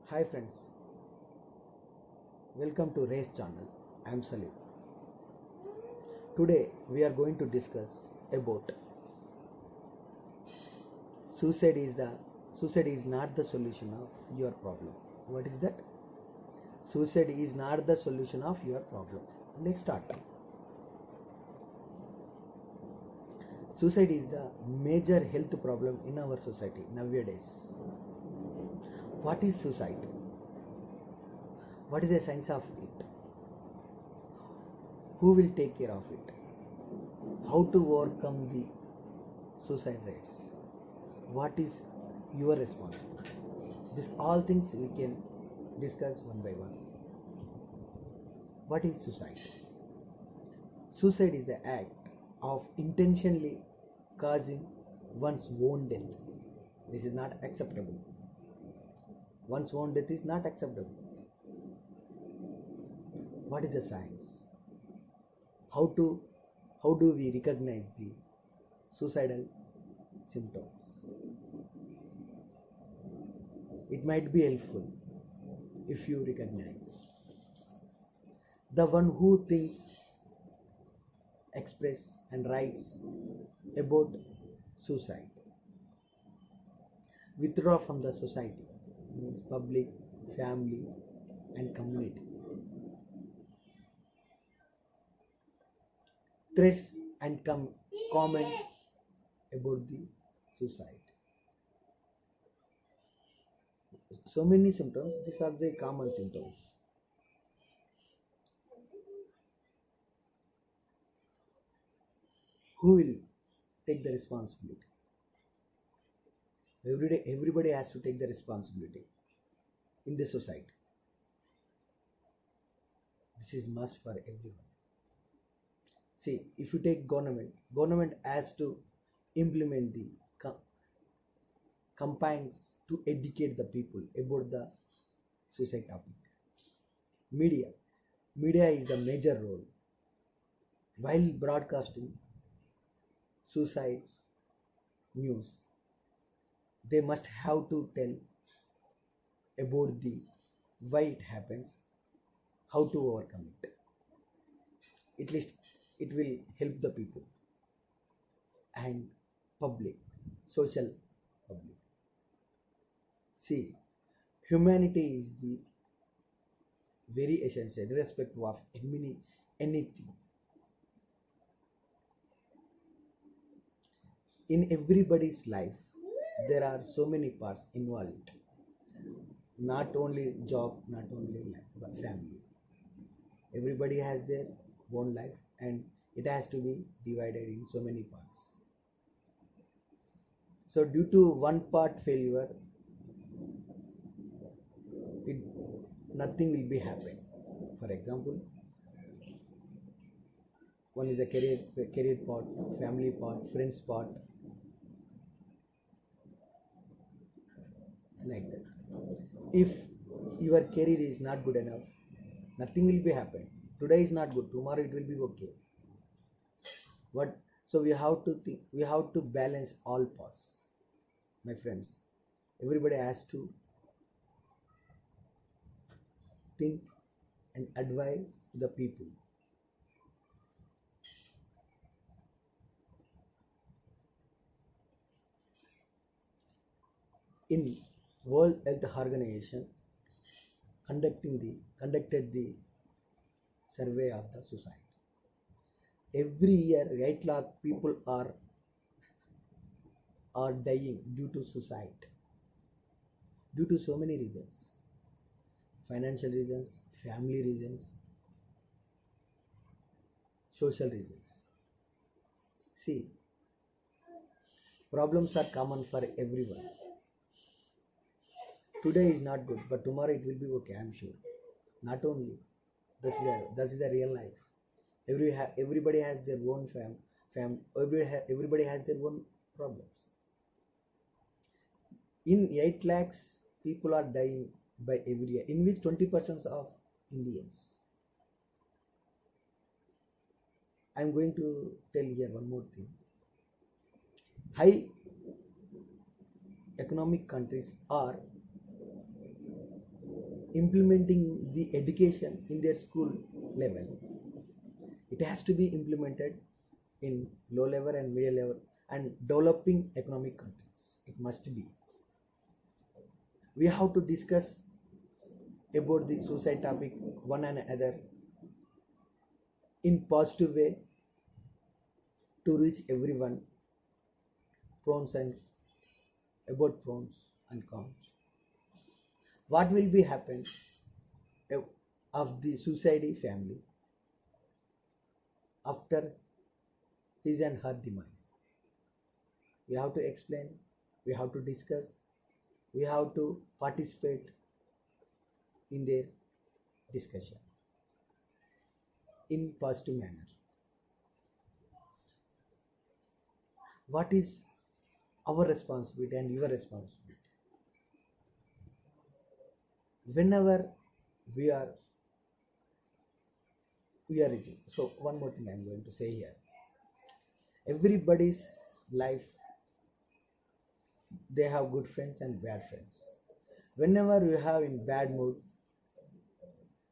Hi friends, welcome to Race channel. I am Salim. Today we are going to discuss about suicide is the suicide is not the solution of your problem. What is that? Suicide is not the solution of your problem. Let's start. Suicide is the major health problem in our society nowadays. What is suicide? What is the science of it? Who will take care of it? How to overcome the suicide rates? What is your responsibility? These all things we can discuss one by one. What is suicide? Suicide is the act of intentionally causing one's own death. This is not acceptable. One's own death is not acceptable. What is the science? How do we recognize the suicidal symptoms? It might be helpful if you recognize. The one who thinks, express and writes about suicide. Withdraw from the society, means public, family and community. Threats and comments about the suicide. So many symptoms, these are the common symptoms. Who will take the responsibility? Everybody has to take the responsibility in the society. This is must for everyone. See, if you take government has to implement the campaigns to educate the people about the suicide topic. Media is the major role. While broadcasting suicide news, they must have to tell about the why it happens, how to overcome it. At least it will help the people and public, social public. See, humanity is the very essential, irrespective of anything. In everybody's life, there are so many parts involved. Not only job, not only life, but family. Everybody has their own life and it has to be divided in so many parts. So due to one part failure, nothing will be happening. For example, one is a career part, family part, friends part, like that. If your career is not good enough, nothing will be happen. Today is not good, tomorrow it will be okay. What? So we have to think, we have to balance all parts, my friends. Everybody has to think and advise the people. In World Health Organization conducted the survey of the suicide. Every year 8 lakh people are dying due to suicide, due to so many reasons: financial reasons, family reasons, social reasons. See, problems are common for everyone. Today is not good, but tomorrow it will be okay, I'm sure. Not only this is a real life. Everybody has their own everybody has their own problems. In 8 lakhs people are dying by every year, in which 20% of Indians. I'm going to tell here one more thing. High economic countries are implementing the education in their school level. It has to be implemented in low level and middle level and developing economic countries. It must be. We have to discuss about the suicide topic one and another in positive way to reach everyone, pros and about pros and cons. What will be happen of the suicide family after his and her demise? We have to explain, we have to discuss, we have to participate in their discussion in positive manner. What is our responsibility and your responsibility? Whenever we are reaching. So one more thing I'm going to say here. Everybody's life, they have good friends and bad friends. Whenever you have in bad mood,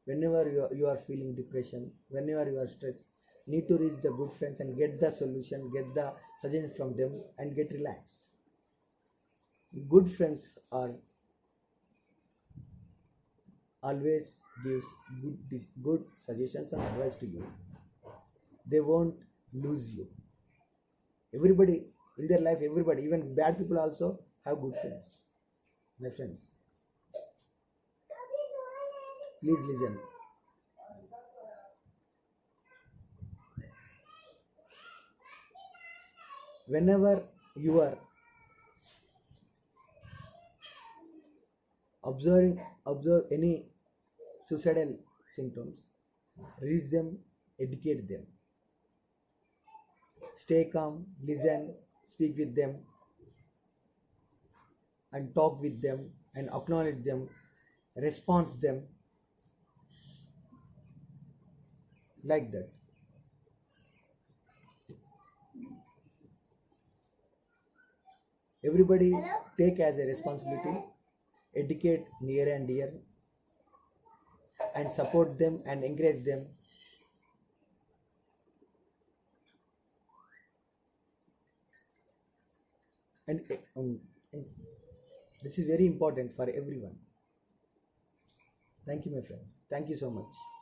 whenever you are feeling depression, whenever you are stressed, need to reach the good friends and get the solution, get the suggestion from them and get relaxed. Good friends are always gives good suggestions and advice to you. They won't lose you. Everybody in their life, everybody, even bad people also have good friends. My friends, please listen. Whenever you are observe any suicidal symptoms, reach them, educate them. Stay calm, listen, speak with them, and talk with them, and acknowledge them, respond them, like that. Everybody take as a responsibility, educate near and dear, and support them and encourage them. And, and this is very important for everyone. Thank you, my friend. Thank you so much.